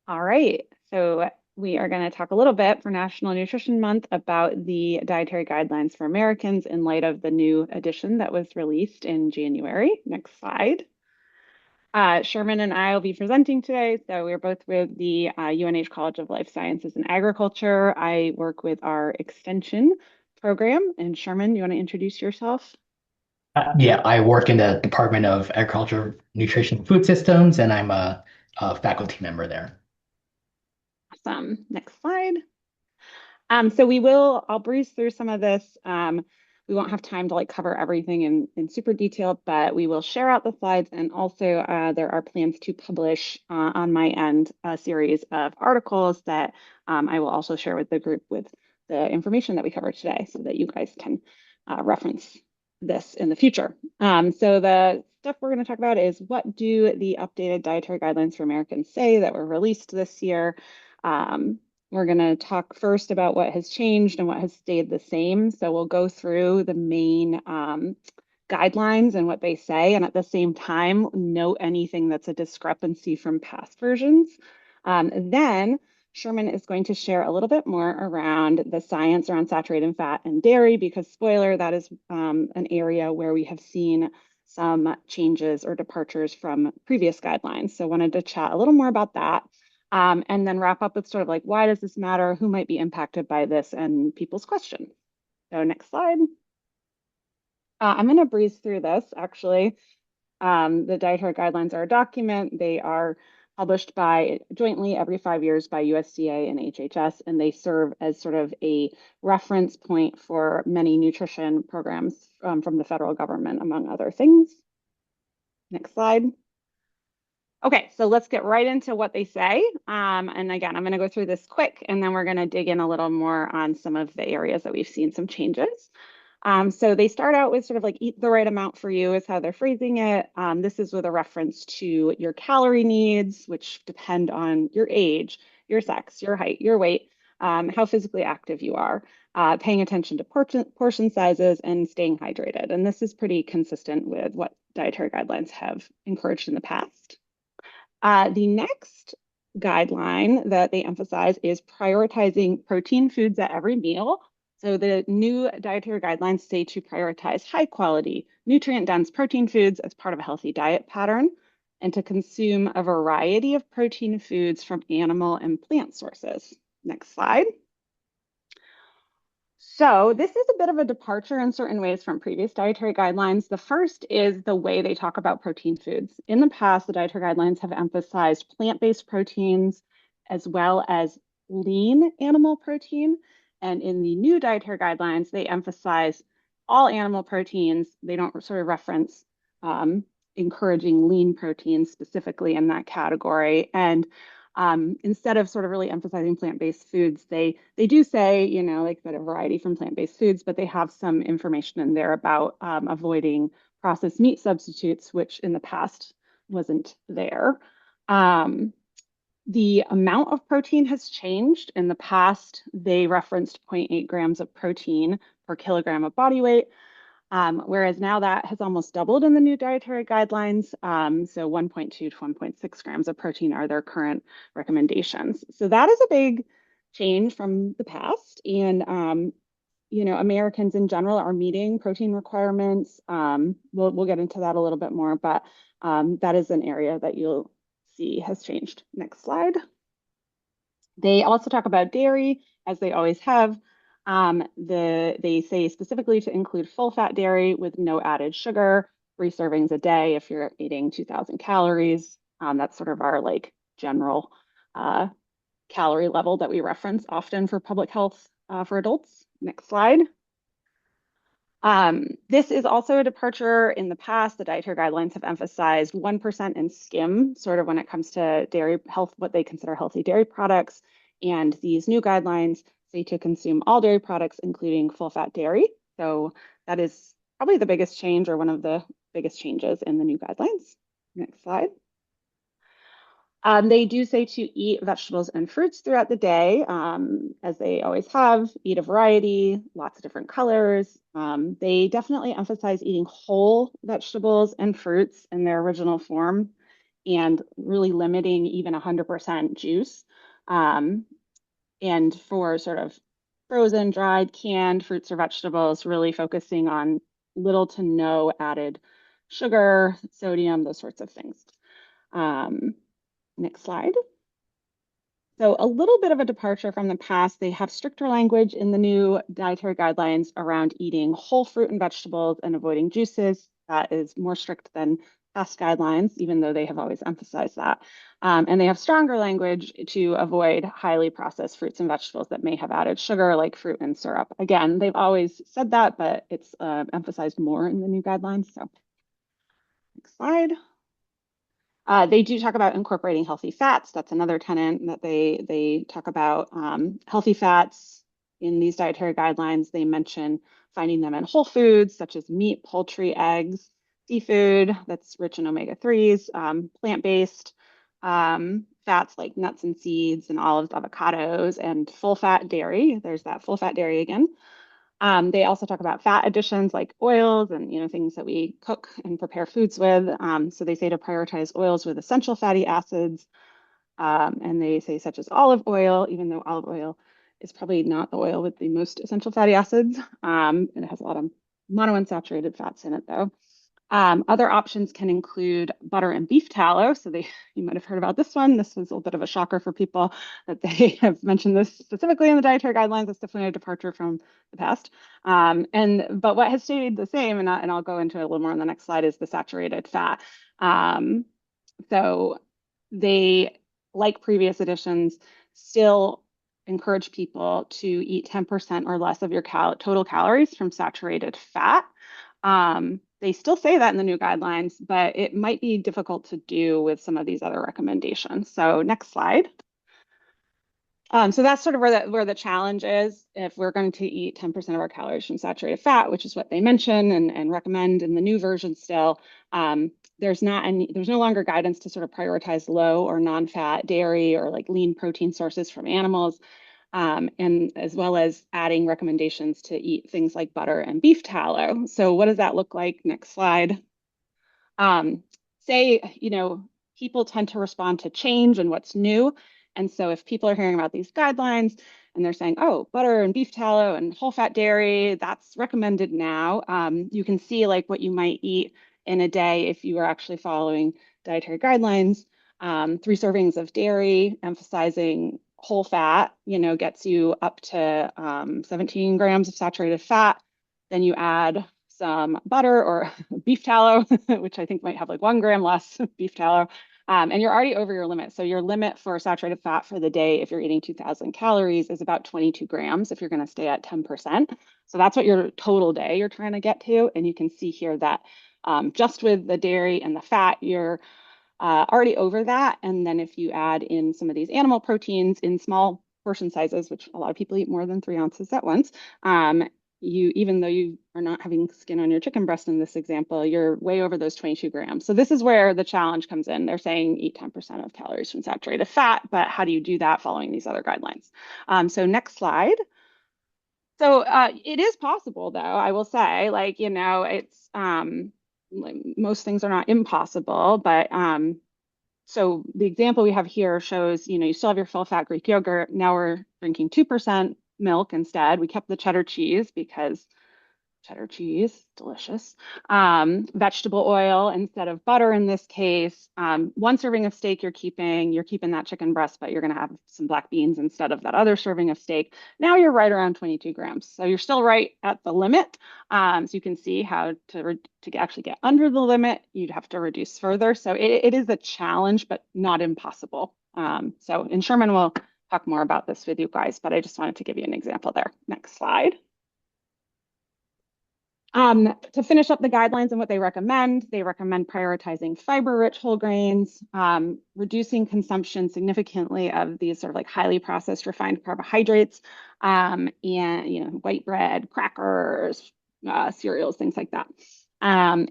All right. So we are going to talk a little bit for National Nutrition Month about the dietary guidelines for Americans in light of the new edition that was released in January. Next slide. Sherman and I will be presenting today. So we're both with the UNH College of Life Sciences and Agriculture. I work with our extension program. And Sherman, you want to introduce yourself? Yeah, I work in the Department of Agriculture, Nutrition, and Food Systems, and I'm a faculty member there. Awesome. Next slide. I'll breeze through some of this. We won't have time to like cover everything in super detail, but we will share out the slides. And also there are plans to publish on my end a series of articles that I will also share with the group with the information that we covered today so that you guys can reference this in the future. So the stuff we're going to talk about is what do the updated dietary guidelines for Americans say that were released this year? Um, we're going to talk first about what has changed and what has stayed the same. So we'll go through the main guidelines and what they say, and at the same time, note anything that's a discrepancy from past versions. Then Sherman is going to share a little bit more around the science around saturated fat and dairy, because spoiler, that is an area where we have seen some changes or departures from previous guidelines. So wanted to chat a little more about that. And then wrap up with sort of like, why does this matter? Who might be impacted by this and people's questions? So next slide. I'm going to breeze through this actually. The dietary guidelines are a document. They are published by jointly every 5 years by USDA and HHS, and they serve as sort of a reference point for many nutrition programs from the federal government, among other things. Next slide. Okay, so let's get right into what they say. And again, I'm going to go through this quick, and then we're going to dig in a little more on some of the areas that we've seen some changes. So they start out with sort of like eat the right amount for you is how they're phrasing it. This is with a reference to your calorie needs, which depend on your age, your sex, your height, your weight, how physically active you are, paying attention to portion sizes, and staying hydrated. And this is pretty consistent with what dietary guidelines have encouraged in the past. The next guideline that they emphasize is prioritizing protein foods at every meal. So the new dietary guidelines say to prioritize high quality, nutrient dense protein foods as part of a healthy diet pattern and to consume a variety of protein foods from animal and plant sources. Next slide. So this is a bit of a departure in certain ways from previous dietary guidelines. The first is the way they talk about protein foods. In the past, the dietary guidelines have emphasized plant-based proteins as well as lean animal protein. And in the new dietary guidelines, they emphasize all animal proteins. They don't sort of reference encouraging lean proteins specifically in that category. And instead of sort of really emphasizing plant-based foods, they do say, you know, like a variety from plant-based foods, but they have some information in there about avoiding processed meat substitutes, which in the past wasn't there. Um, the amount of protein has changed. In the past, they referenced zero point 0.8 grams of protein per kilogram of body weight. Whereas now that has almost doubled in the new dietary guidelines. So 1.2 to 1.6 grams of protein are their current recommendations. So that is a big change from the past. And, you know, Americans in general are meeting protein requirements. We'll get into that a little bit more, but that is an area that you'll see has changed. Next slide. They also talk about dairy, as they always have. They say specifically to include full fat dairy with no added sugar, 3 servings a day if you're eating 2,000 calories. That's sort of our like general uh, calorie level that we reference often for public health for adults. Next slide. This is also a departure. In the past, the dietary guidelines have emphasized 1% in skim, sort of when it comes to dairy health, what they consider healthy dairy products. And these new guidelines say to consume all dairy products, including full fat dairy. So that is probably the biggest change or one of the biggest changes in the new guidelines. Next slide. They do say to eat vegetables and fruits throughout the day, as they always have, eat a variety, lots of different colors. They definitely emphasize eating whole vegetables and fruits in their original form and really limiting even 100% juice. Um, and for sort of frozen, dried, canned fruits or vegetables, really focusing on little to no added sugar, sodium, those sorts of things. Um, Next slide. So a little bit of a departure from the past. They have stricter language in the new dietary guidelines around eating whole fruit and vegetables and avoiding juices. That is more strict than past guidelines, even though they have always emphasized that. And they have stronger language to avoid highly processed fruits and vegetables that may have added sugar, like fruit and syrup. Again, they've always said that, but it's emphasized more in the new guidelines. So next slide. They do talk about incorporating healthy fats. That's another tenet that they talk about. Healthy fats in these dietary guidelines. They mention finding them in whole foods such as meat, poultry, eggs, seafood that's rich in omega-3s, plant-based fats like nuts and seeds and olives, avocados, and full-fat dairy. There's that full-fat dairy again. They also talk about fat additions like oils and things that we cook and prepare foods with. So they say to prioritize oils with essential fatty acids, and they say such as olive oil, even though olive oil is probably not the oil with the most essential fatty acids. And it has a lot of monounsaturated fats in it, though. Other options can include butter and beef tallow. So you might have heard about this one. This was a little bit of a shocker for people that they have mentioned this specifically in the dietary guidelines. It's definitely a departure from the past. But what has stayed the same, and I'll go into it a little more on the next slide, is the saturated fat. So they, like previous editions, still encourage people to eat 10% or less of your total calories from saturated fat. They still say that in the new guidelines, but it might be difficult to do with some of these other recommendations. So next slide. So that's sort of where the challenge is. If we're going to eat 10% of our calories from saturated fat, which is what they mention and recommend in the new version still, there's no longer guidance to sort of prioritize low or non-fat dairy or like lean protein sources from animals, and as well as adding recommendations to eat things like butter and beef tallow. So what does that look like? Next slide. um, Say, people tend to respond to change and what's new. And so if people are hearing about these guidelines and they're saying, oh, butter and beef tallow and whole fat dairy, that's recommended now. You can see like what you might eat in a day if you are actually following dietary guidelines. 3 servings of dairy, emphasizing whole fat, gets you up to 17 grams of saturated fat. Then you add some butter or beef tallow, which I think might have like 1 gram less beef tallow. And you're already over your limit. So your limit for saturated fat for the day, if you're eating 2,000 calories, is about 22 grams if you're going to stay at 10%. So that's what your total day you're trying to get to. And you can see here that just with the dairy and the fat, you're already over that. And then if you add in some of these animal proteins in small portion sizes, which a lot of people eat more than 3 ounces at once, even though you are not having skin on your chicken breast in this example, you're way over those 22 grams. So this is where the challenge comes in. They're saying eat 10% of calories from saturated fat, but how do you do that following these other guidelines? So next slide. So it is possible, though, I will say, it's like most things are not impossible, but so the example we have here shows, you still have your full fat Greek yogurt. Now we're drinking 2% milk instead. We kept the cheddar cheese because cheddar cheese, delicious. Vegetable oil instead of butter in this case. 1 serving of steak you're keeping that chicken breast, but you're going to have some black beans instead of that other serving of steak. Now you're right around 22 grams. So you're still right at the limit. So you can see how to actually get under the limit, you'd have to reduce further. So it is a challenge, but not impossible. And Sherman will talk more about this with you guys, but I just wanted to give you an example there. Next slide. To finish up the guidelines and what they recommend prioritizing fiber-rich whole grains, reducing consumption significantly of these sort of like highly processed refined carbohydrates, and white bread, crackers, cereals, things like that. And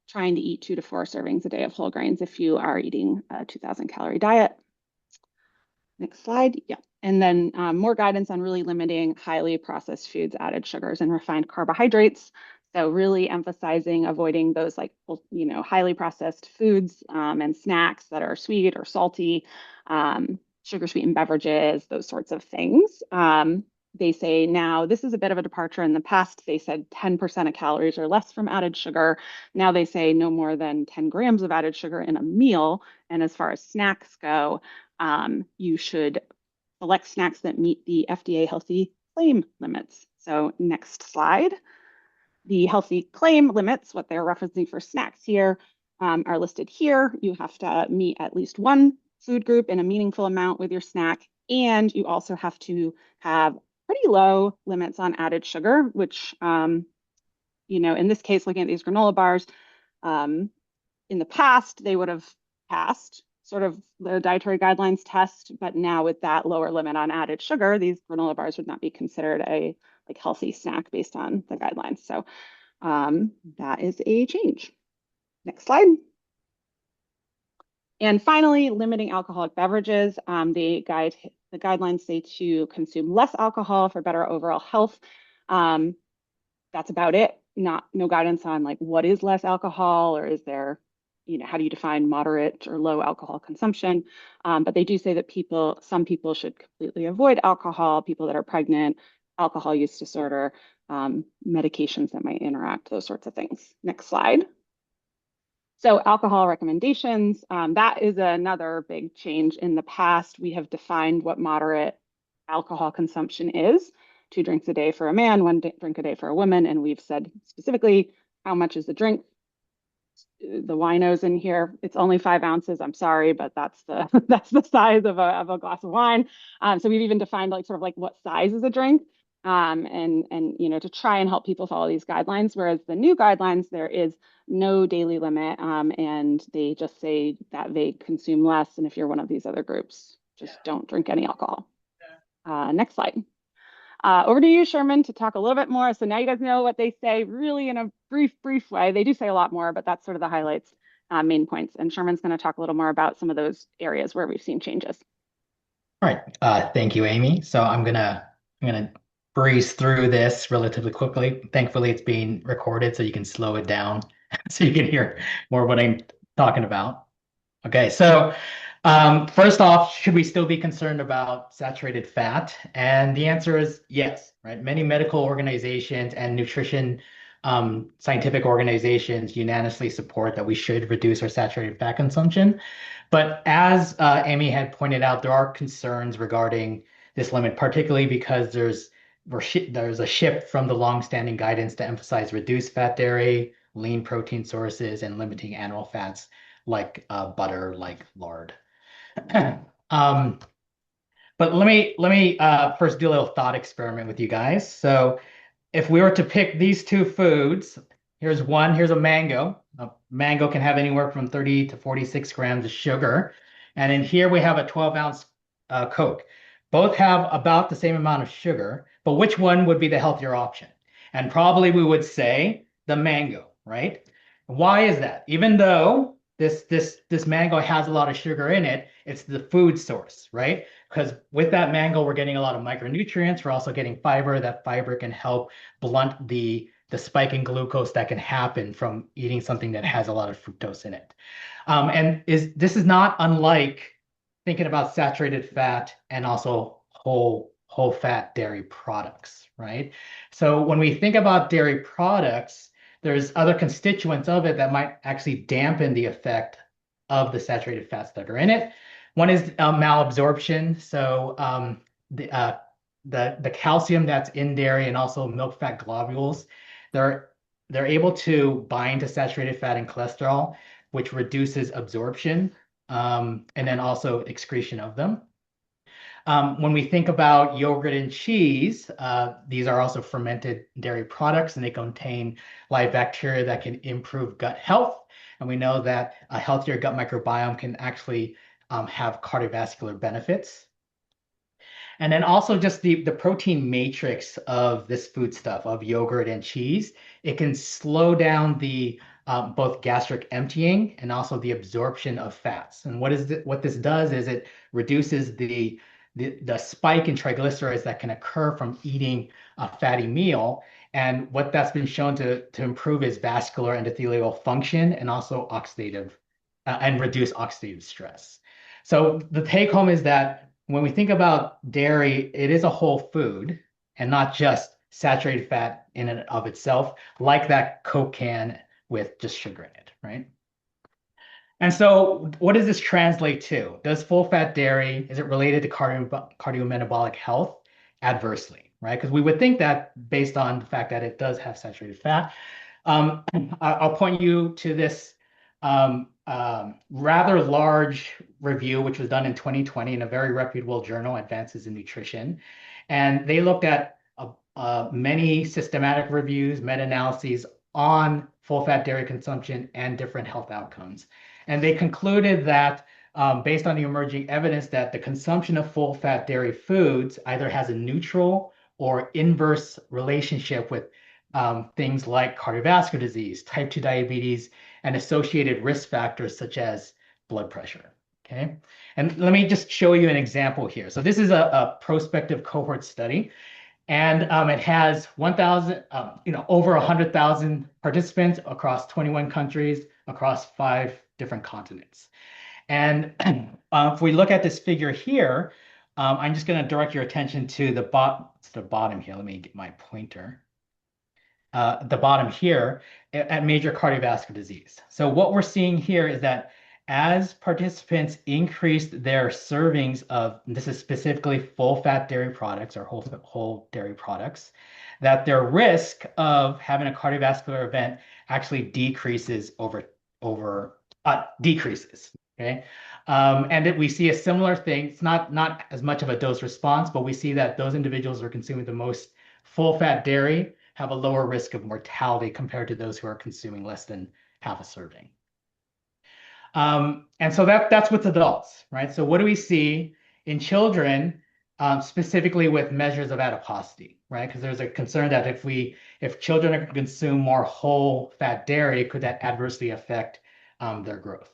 trying to eat 2 to 4 servings a day of whole grains if you are eating a 2,000 calorie diet. Next slide. Yeah. And then more guidance on really limiting highly processed foods, added sugars, and refined carbohydrates. So really emphasizing avoiding those like, highly processed foods and snacks that are sweet or salty, sugar sweetened beverages, those sorts of things. They say now this is a bit of a departure. In the past, they said 10% of calories or less from added sugar. Now they say no more than 10 grams of added sugar in a meal. And as far as snacks go, you should select snacks that meet the FDA healthy claim limits. So next slide. The healthy claim limits, what they're referencing for snacks here, are listed here. You have to meet at least one food group in a meaningful amount with your snack, and you also have to have pretty low limits on added sugar, which, in this case, looking at these granola bars, um, in the past, they would have passed sort of the dietary guidelines test, but now with that lower limit on added sugar, these granola bars would not be considered a like healthy snack based on the guidelines. So that is a change. Next slide. And finally, limiting alcoholic beverages. The guidelines say to consume less alcohol for better overall health. Um, that's about it. No guidance on like what is less alcohol, or is there, how do you define moderate or low alcohol consumption? But they do say that some people should completely avoid alcohol, people that are pregnant, alcohol use disorder, medications that might interact, those sorts of things. Next slide. So alcohol recommendations, that is another big change. In the past, we have defined what moderate alcohol consumption is: 2 drinks a day for a man, one drink a day for a woman. And we've said specifically how much is the drink. The winos in here, it's only 5 ounces. I'm sorry, but that's the that's the size of a glass of wine. So we've even defined like sort of like what size is a drink, and to try and help people follow these guidelines. Whereas the new guidelines, there is no daily limit, and they just say that they consume less. And if you're one of these other groups, just don't drink any alcohol. Next slide. Over to you, Sherman, to talk a little bit more. So now you guys know what they say really in a brief way. They do say a lot more, but that's sort of the highlights, main points. And Sherman's going to talk a little more about some of those areas where we've seen changes. All right. Thank you, Amy. So I'm gonna breeze through this relatively quickly. Thankfully, it's being recorded, so you can slow it down so you can hear more of what I'm talking about. Okay, so first off, should we still be concerned about saturated fat? And the answer is yes, right? Many medical organizations and nutrition scientific organizations unanimously support that we should reduce our saturated fat consumption. But as Amy had pointed out, there are concerns regarding this limit, particularly because there's a shift from the long-standing guidance to emphasize reduced fat dairy, lean protein sources, and limiting animal fats like butter, like lard. um, but let me first do a little thought experiment with you guys. So if we were to pick these two foods, here's a mango. A mango can have anywhere from 30 to 46 grams of sugar. And in here we have a 12-ounce Coke. Both have about the same amount of sugar, but which one would be the healthier option? And probably we would say the mango, right? Why is that? Even though this mango has a lot of sugar in it, it's the food source, right? Because with that mango, we're getting a lot of micronutrients. We're also getting fiber. That fiber can help blunt the spike in glucose that can happen from eating something that has a lot of fructose in it. And this is not unlike thinking about saturated fat and also whole fat dairy products, right? So when we think about dairy products, there's other constituents of it that might actually dampen the effect of the saturated fats that are in it. One is malabsorption. So the calcium that's in dairy and also milk fat globules, they're they're able to bind to saturated fat and cholesterol, which reduces absorption, and then also excretion of them. When we think about yogurt and cheese, these are also fermented dairy products, and they contain live bacteria that can improve gut health. And we know that a healthier gut microbiome can actually have cardiovascular benefits. And then also just the protein matrix of this food stuff, of yogurt and cheese, it can slow down the both gastric emptying and also the absorption of fats. And what this does is it reduces the spike in triglycerides that can occur from eating a fatty meal. And what that's been shown to improve is vascular endothelial function and also oxidative and reduce oxidative stress. So the take home is that when we think about dairy, it is a whole food and not just saturated fat in and of itself, like that Coke can with just sugar in it, right? And so, what does this translate to? Does full fat dairy, is it related to cardiometabolic health adversely, right? Because we would think that based on the fact that it does have saturated fat. Um, I'll point you to this rather large review, which was done in 2020 in a very reputable journal, Advances in Nutrition. And they looked at many systematic reviews, meta-analyses on full fat dairy consumption and different health outcomes. And they concluded that based on the emerging evidence that the consumption of full fat dairy foods either has a neutral or inverse relationship with things like cardiovascular disease, type 2 diabetes, and associated risk factors such as blood pressure. Okay. And let me just show you an example here. So this is a prospective cohort study, and it has 1,000, over 100,000 participants across 21 countries, across 5 different continents. And if we look at this figure here, I'm just going to direct your attention to the bottom here. Let me get my pointer. The bottom here at major cardiovascular disease. So what we're seeing here is that as participants increased their servings of, this is specifically full fat dairy products or whole dairy products, that their risk of having a cardiovascular event actually decreases. Okay. And that we see a similar thing. It's not as much of a dose response, but we see that those individuals who are consuming the most full fat dairy have a lower risk of mortality compared to those who are consuming less than half a serving. And so that's with adults, right? So what do we see in children, specifically with measures of adiposity, right? Because there's a concern that if children are consume more whole fat dairy, could that adversely affect their growth?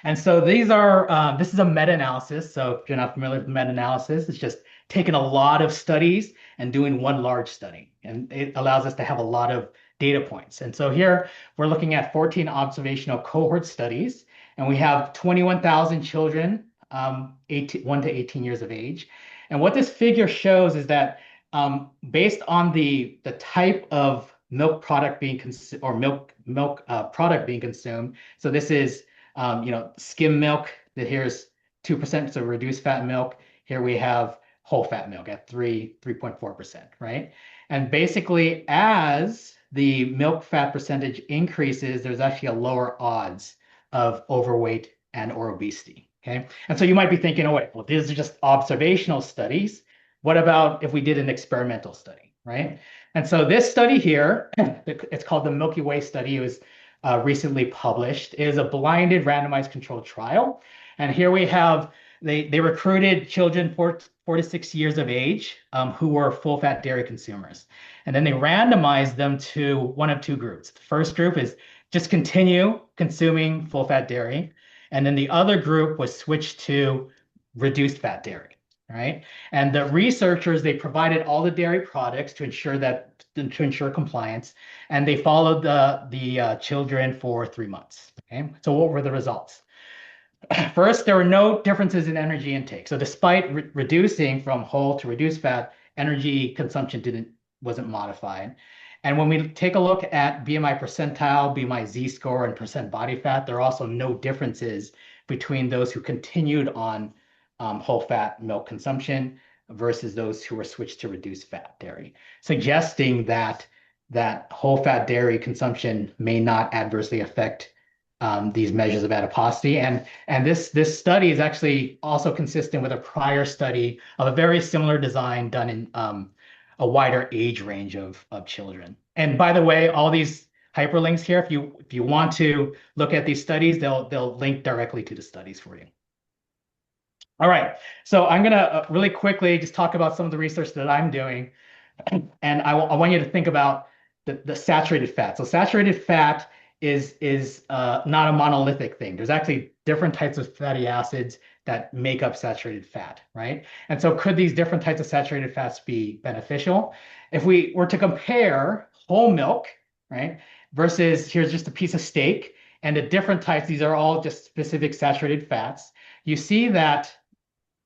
And so this is a meta-analysis. So if you're not familiar with meta-analysis, it's just taking a lot of studies and doing one large study. And it allows us to have a lot of data points. And so here we're looking at 14 observational cohort studies, and we have 21,000 children, 1 to 18 years of age. And what this figure shows is that based on the type of milk product being consumed or milk product being consumed, so this is skim milk, that here's 2%, so reduced fat milk. Here we have whole fat milk at 3.4%, right? And basically, as the milk fat percentage increases, there's actually a lower odds of overweight and or obesity, okay? And so you might be thinking, oh, wait, well, these are just observational studies. What about if we did an experimental study, right? And so this study here, it's called the Milky Way study. It was recently published. It is a blinded randomized controlled trial. And here we have, they recruited children 4 to 6 years of age who were full fat dairy consumers. And then they randomized them to one of two groups. The first group is just continue consuming full fat dairy. And then the other group was switched to reduced fat dairy, right? And the researchers, they provided all the dairy products to ensure compliance, and they followed the children for 3 months. Okay, so what were the results? First, there were no differences in energy intake. So despite reducing from whole to reduced fat, energy consumption wasn't modified. And when we take a look at BMI percentile, BMI Z-score, and percent body fat, there are also no differences between those who continued on whole fat milk consumption versus those who were switched to reduced fat dairy, suggesting that whole fat dairy consumption may not adversely affect these measures of adiposity. And this study is actually also consistent with a prior study of a very similar design done in a wider age range of children. And by the way, all these hyperlinks here, if you want to look at these studies, they'll link directly to the studies for you. All right, so I'm gonna really quickly just talk about some of the research that I'm doing, and I want you to think about the saturated fat. So saturated fat is not a monolithic thing. There's actually different types of fatty acids that make up saturated fat, right? And so could these different types of saturated fats be beneficial? If we were to compare whole milk, right, versus here's just a piece of steak and the different types, these are all just specific saturated fats. You see that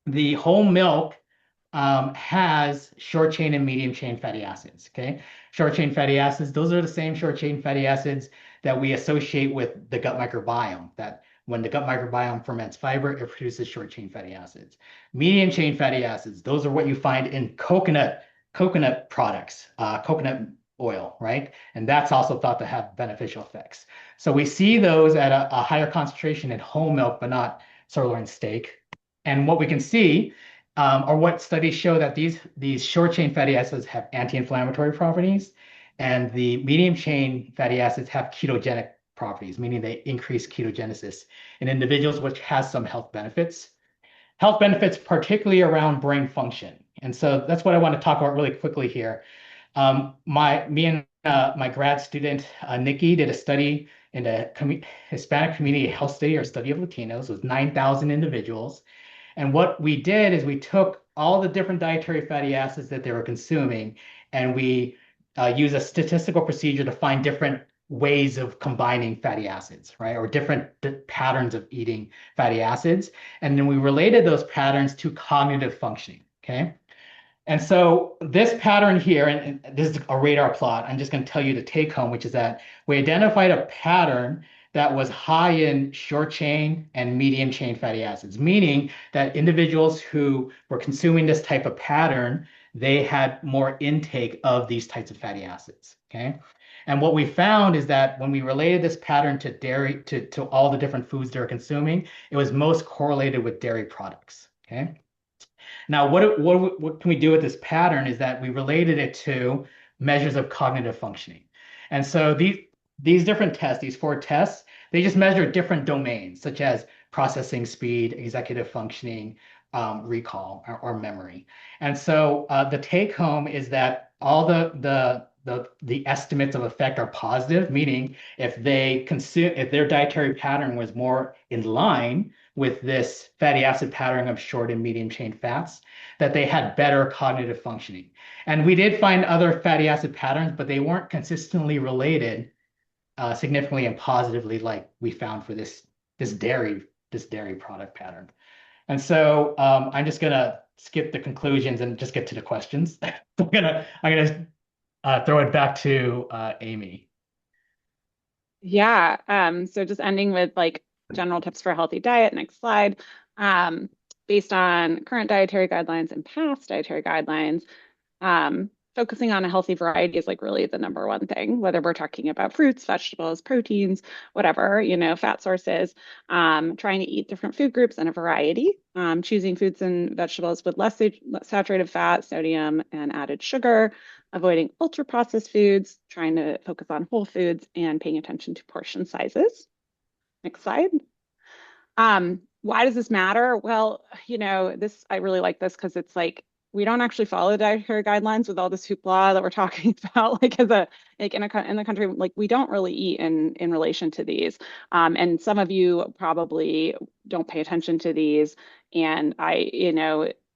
the whole milk has short chain and medium chain fatty acids. Okay. Short chain fatty acids, those are the same short chain fatty acids that we associate with the gut microbiome. That when the gut microbiome ferments fiber, it produces short chain fatty acids. Medium chain fatty acids, those are what you find in coconut products, coconut oil, right? And that's also thought to have beneficial effects. So we see those at a higher concentration in whole milk, but not sirloin steak. And what we can see or what studies show that these short chain fatty acids have anti-inflammatory properties, and the medium chain fatty acids have ketogenic properties, meaning they increase ketogenesis in individuals, which has some health benefits. Health benefits, particularly around brain function. And so that's what I want to talk about really quickly here. Me and my grad student Nikki did a study in the Hispanic community health study or study of Latinos with 9,000 individuals. And what we did is we took all the different dietary fatty acids that they were consuming, and we use a statistical procedure to find different ways of combining fatty acids, right? Or different patterns of eating fatty acids. And then we related those patterns to cognitive functioning, okay? And so this pattern here, and this is a radar plot, I'm just going to tell you the take home, which is that we identified a pattern that was high in short chain and medium chain fatty acids, meaning that individuals who were consuming this type of pattern, they had more intake of these types of fatty acids. Okay. And what we found is that when we related this pattern to dairy, to all the different foods they're consuming, it was most correlated with dairy products. Okay. Now, what can we do with this pattern is that we related it to measures of cognitive functioning. And so these different tests, these four tests, they just measure different domains, such as processing speed, executive functioning, recall, or memory. And so the take home is that all the estimates of effect are positive, meaning if their dietary pattern was more in line with this fatty acid pattern of short and medium chain fats, that they had better cognitive functioning. And we did find other fatty acid patterns, but they weren't consistently related significantly and positively like we found for this dairy product pattern. And so I'm just gonna skip the conclusions and just get to the questions. I'm gonna throw it back to Amy. Yeah. So just ending with like general tips for a healthy diet. Next slide. Um, Based on current dietary guidelines and past dietary guidelines, focusing on a healthy variety is like really the number one thing, whether we're talking about fruits, vegetables, proteins, whatever, fat sources, trying to eat different food groups and a variety, choosing foods and vegetables with less saturated fat, sodium, and added sugar, avoiding ultra processed foods, trying to focus on whole foods, and paying attention to portion sizes. Next slide. Why does this matter? Well, this I really like this because it's like we don't actually follow dietary guidelines with all this hoopla that we're talking about. Like as a like in the country, like we don't really eat in relation to these. And some of you probably don't pay attention to these, and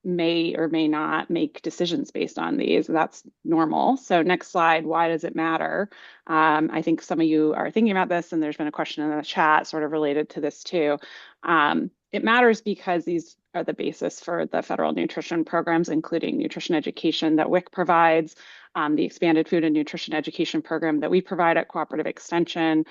may or may not make decisions based on these. That's normal. So next slide. Why does it matter? I think some of you are thinking about this, and there's been a question in the chat sort of related to this too. It matters because these are the basis for the federal nutrition programs, including nutrition education that WIC provides, the expanded food and nutrition education program that we provide at Cooperative Extension,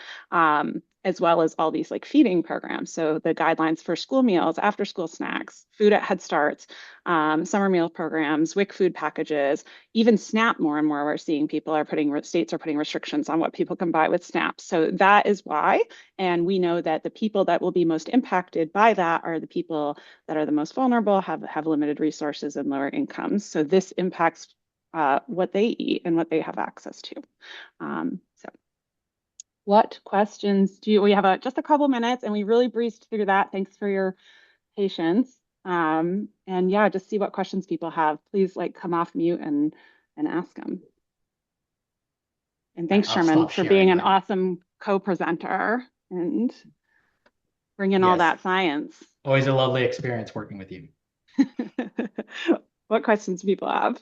as well as all these like feeding programs. So the guidelines for school meals, after school snacks, food at Head Starts, summer meal programs, WIC food packages, even SNAP more and more we're seeing states are putting restrictions on what people can buy with SNAP. So that is why. And we know that the people that will be most impacted by that are the people that are the most vulnerable, have limited resources and lower incomes. So this impacts what they eat and what they have access to. So what questions we have just a couple minutes and we really breezed through that. Thanks for your patience. And yeah, just see what questions people have. Please like come off mute and ask them. And thanks, I'll Sherman, stop for being sharing an my. awesome co-presenter and bring in all Yes. that science. Always a lovely experience working with you. What questions do people have?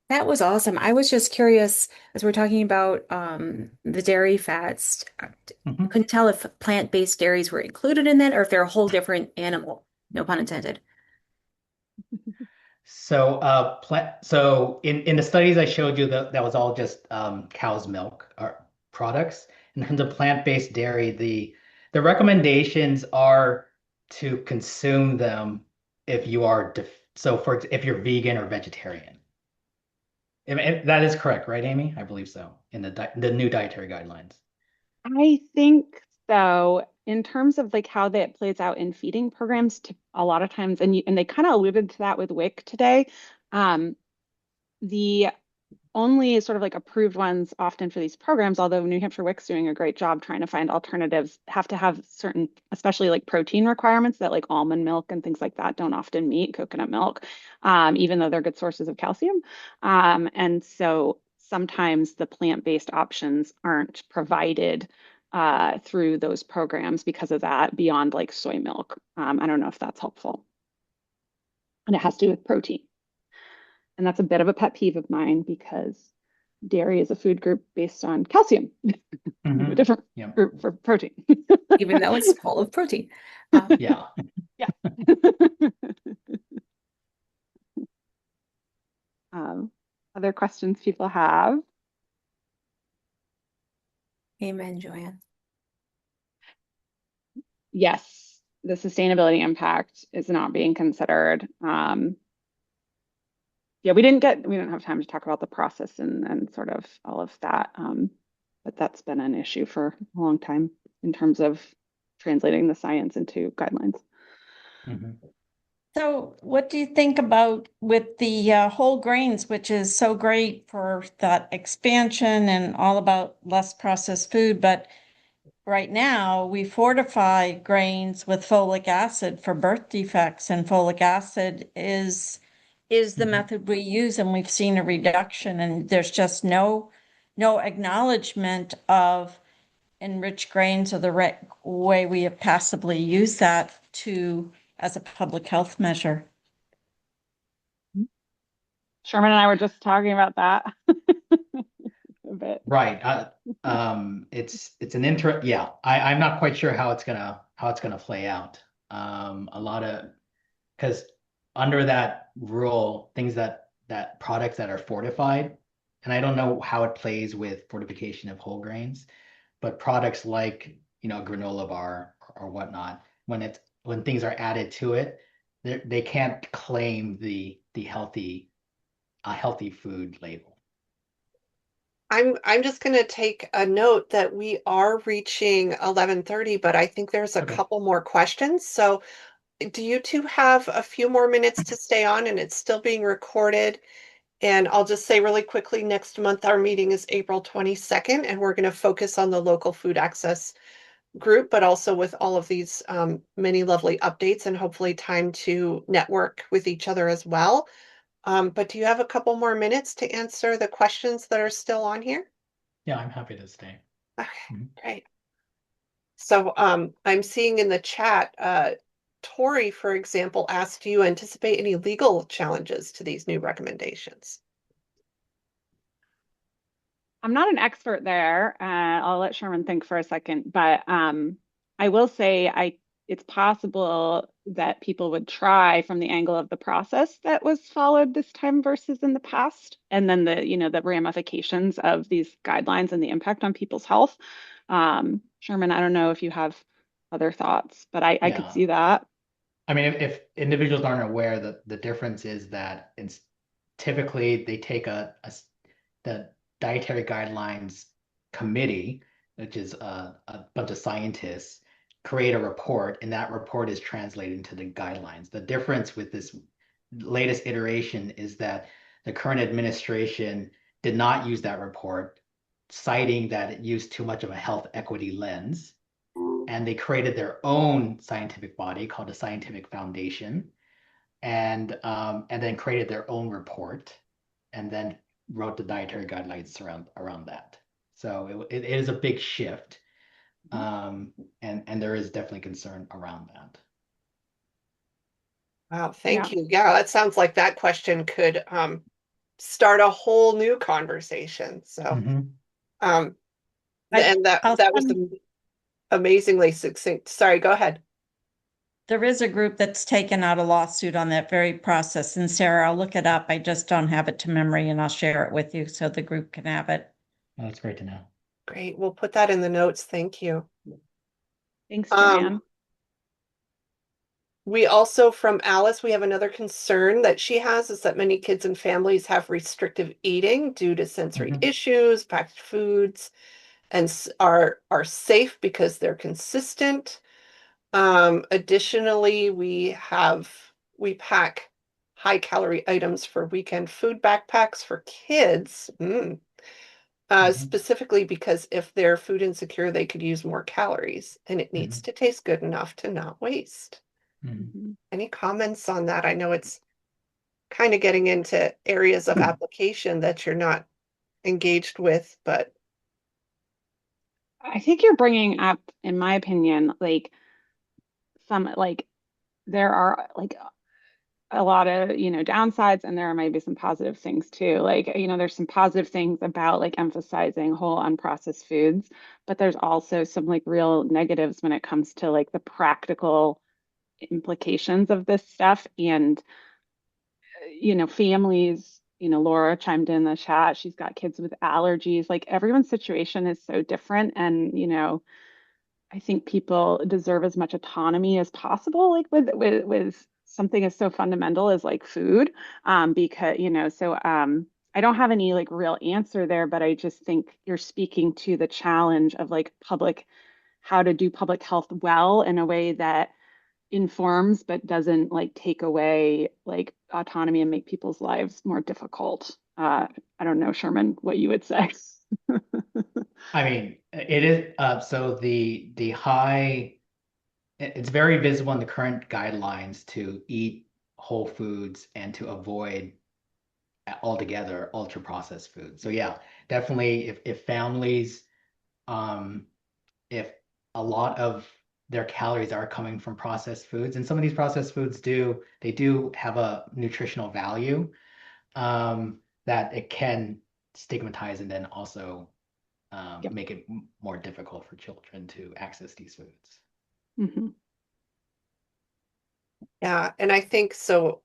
That was awesome. I was just curious as we're talking about the dairy fats. I Mhm. couldn't tell if plant-based dairies were included in that or if they're a whole different animal. No pun intended. So in the studies I showed you, that was all just cow's milk or products. In terms of plant-based dairy, the recommendations are to consume them if you are if you're vegan or vegetarian. That is correct, right, Amy? I believe so. In the new dietary guidelines. I think so. In terms of like how that plays out in feeding programs, to a lot of times, and they kind of alluded to that with WIC today. Um, the only sort of like approved ones often for these programs, although New Hampshire WIC's doing a great job trying to find alternatives, have to have certain, especially like protein requirements that like almond milk and things like that don't often meet, coconut milk, even though they're good sources of calcium. And so sometimes the plant-based options aren't provided through those programs because of that beyond like soy milk. I don't know if that's helpful. And it has to do with protein. And that's a bit of a pet peeve of mine because dairy is a food group based on calcium. We have a different Yep. group for protein. Even though it's full of protein. Yeah. Yeah. Um, Other questions people have? Amen, Joanne. Yes, the sustainability impact is not being considered. Yeah, we didn't have time to talk about the process and sort of all of that. But that's been an issue for a long time in terms of translating the science into guidelines. Mhm. So, what do you think about with the whole grains, which is so great for that expansion and all about less processed food? But right now, we fortify grains with folic acid for birth defects, and folic acid is the Mhm. method we use, and we've seen a reduction. And there's just no acknowledgement of enriched grains or the right way we have passively used that to as a public health measure. Sherman and I were just talking about that a bit. Right. It's an yeah. I'm not quite sure how it's gonna play out. A lot of because under that rule, things that products that are fortified, and I don't know how it plays with fortification of whole grains, but products like granola bar or whatnot, when things are added to it, they can't claim the healthy food label. I'm just going to take a note that we are reaching 11:30, but I think there's a Okay. couple more questions. So, do you two have a few more minutes to stay on and it's still being recorded? And I'll just say really quickly, next month our meeting is April 22nd, and we're going to focus on the local food access group, but also with all of these many lovely updates and hopefully time to network with each other as well. But do you have a couple more minutes to answer the questions that are still on here? Yeah, I'm happy to stay. Okay, Mhm. great. So I'm seeing in the chat, Tori, for example, asked, do you anticipate any legal challenges to these new recommendations? I'm not an expert there. I'll let Sherman think for a second, but I will say it's possible that people would try from the angle of the process that was followed this time versus in the past, and then the ramifications of these guidelines and the impact on people's health. Sherman, I don't know if you have other thoughts, but I could Yeah. see that. I mean, if individuals aren't aware that the difference is that it's typically they take the dietary guidelines committee, which is a bunch of scientists, create a report, and that report is translated into the guidelines. The difference with this latest iteration is that the current administration did not use that report, citing that it used too much of a health equity lens, and they created their own scientific body called the Scientific Foundation, and then created their own report, and then wrote the dietary guidelines around that. So it is a big shift. And there is definitely concern around that. Wow, Yeah. thank you. Yeah, that sounds like that question could start a whole new conversation. So, Mm-hmm. um, I, and that I'll that was send, amazingly succinct. Sorry, go ahead. there is a group that's taken out a lawsuit on that very process. And Sarah, I'll look it up. I just don't have it to memory and I'll share it with you so the group can have it. Oh, that's great to know. Great. We'll put that in the notes. Thank you. Thanks, Um, Joanne. we also, from Alice, we have another concern that she has is that many kids and families have restrictive eating due to sensory Mm-hmm. issues, packaged foods, and are safe because they're consistent. Additionally, we pack high calorie items for weekend food backpacks for kids. Mm-hmm. Specifically because if they're food insecure, they could use more calories, and it Mm-hmm. needs to taste good enough to not waste. Mm-hmm. Mhm. Any comments on that? I know it's kind of getting into areas of application that you're not engaged with, but I think you're bringing up, in my opinion, like some like there are like a lot of, downsides, and there are maybe some positive things too. Like, there's some positive things about like emphasizing whole unprocessed foods, but there's also some like real negatives when it comes to like the practical implications of this stuff. And, families, Laura chimed in the chat, she's got kids with allergies. Like everyone's situation is so different. And, I think people deserve as much autonomy as possible, like with something as so fundamental as like food. Because, I don't have any like real answer there, but I just think you're speaking to the challenge of like how to do public health well in a way that informs but doesn't like take away like autonomy and make people's lives more difficult. I don't know, Sherman, what you would say. I mean, it is so the high it's very visible in the current guidelines to eat whole foods and to avoid altogether ultra processed food. So yeah, definitely if families um if a lot of their calories are coming from processed foods, and some of these processed foods do have a nutritional value, that it can stigmatize and then also Yep. make it more difficult for children to access these foods. Mhm. yeah, and I think so,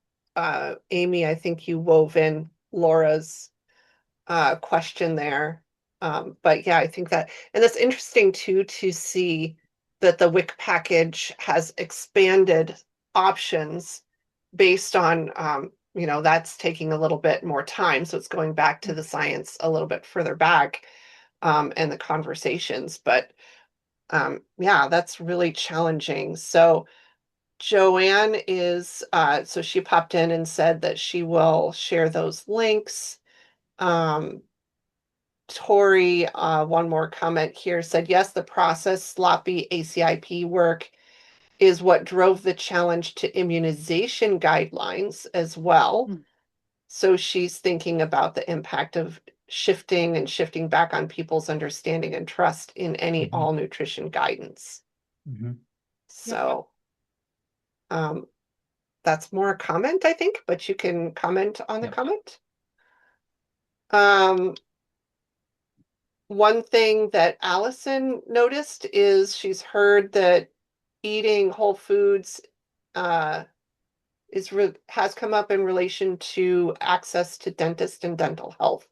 Amy, I think you wove in Laura's question there. But yeah, I think that, and that's interesting too to see that the WIC package has expanded options based on, that's taking a little bit more time. So it's going back to the science a little bit further back, and the conversations. But yeah, that's really challenging. So Joanne so she popped in and said that she will share those links. Um, Tori, one more comment here, said, yes, the process sloppy ACIP work is what drove the challenge to immunization guidelines as well. Mm. So she's thinking about the impact of shifting back on people's understanding and trust in any Mhm. all nutrition guidance. Mhm. Yep. So um, that's more a comment, I think, but you can comment on the Yep. comment. Um, One thing that Allison noticed is she's heard that eating whole foods uh, has come up in relation to access to dentist and dental health.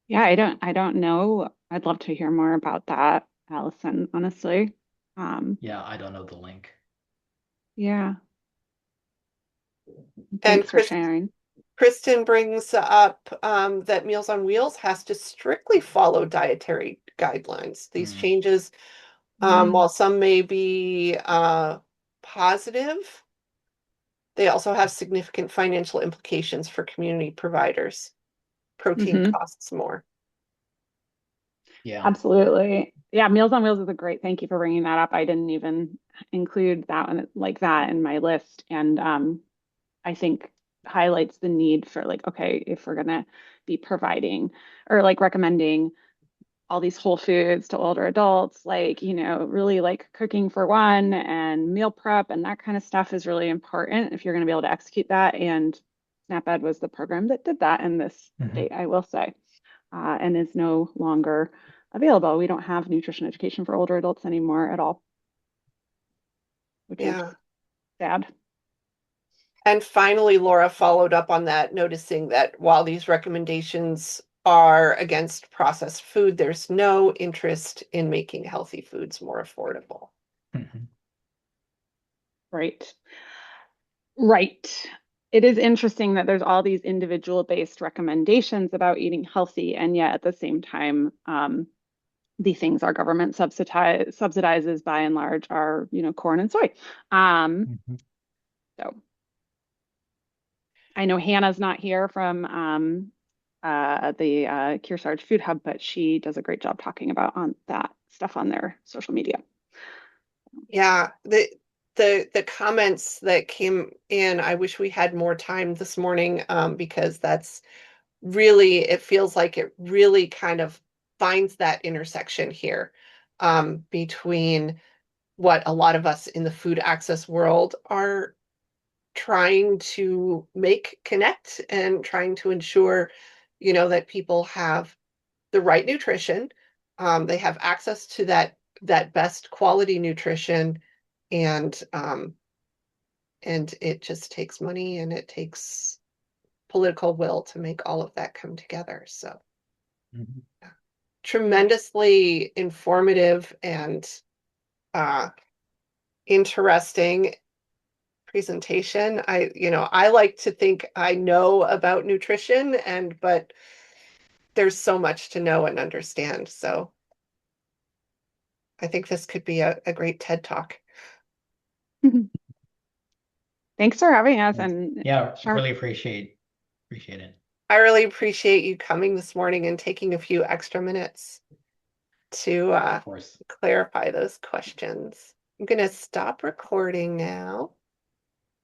Yeah, I don't know. I'd love to hear more about that, Allison, honestly. Yeah, I don't know the link. Yeah, And thanks for sharing. Kristen brings up that Meals on Wheels has to strictly follow dietary guidelines. These Mm. changes, Mm, while some may be positive, they also have significant financial implications for community providers. Protein hmm. costs more. Yeah. Absolutely. Yeah, Meals on Wheels is a great, thank you for bringing that up. I didn't even include that one like that in my list. And I think highlights the need for like, okay, if we're gonna be providing or like recommending all these whole foods to older adults, like, really like cooking for one and meal prep and that kind of stuff is really important if you're going to be able to execute that. And SNAP-Ed was the program that did that in this state, I will say, and is no longer available. We don't have nutrition education for older adults anymore at all, which is sad. And finally, Laura followed up on that, noticing that while these recommendations are against processed food, there's no interest in making healthy foods more affordable. Right. Right. It is interesting that there's all these individual-based recommendations about eating healthy, and yet at the same time, the things our government subsidizes by and large are, corn and soy. So I know Hannah's not here from the Kearsarge Food Hub, but she does a great job talking about on that stuff on their social media. Yeah, the comments that came in, I wish we had more time this morning, because that's really, it feels like it really kind of finds that intersection here, between what a lot of us in the food access world are trying to make connect and trying to ensure, that people have the right nutrition, they have access to that best quality nutrition, and it just takes money and it takes political will to make all of that come together. So tremendously informative and interesting presentation. I like to think I know about nutrition, but there's so much to know and understand. So I think this could be a great TED Talk. Thanks for having us. And yeah, really appreciate it. I really appreciate you coming this morning and taking a few extra minutes to clarify those questions. I'm going to stop recording now.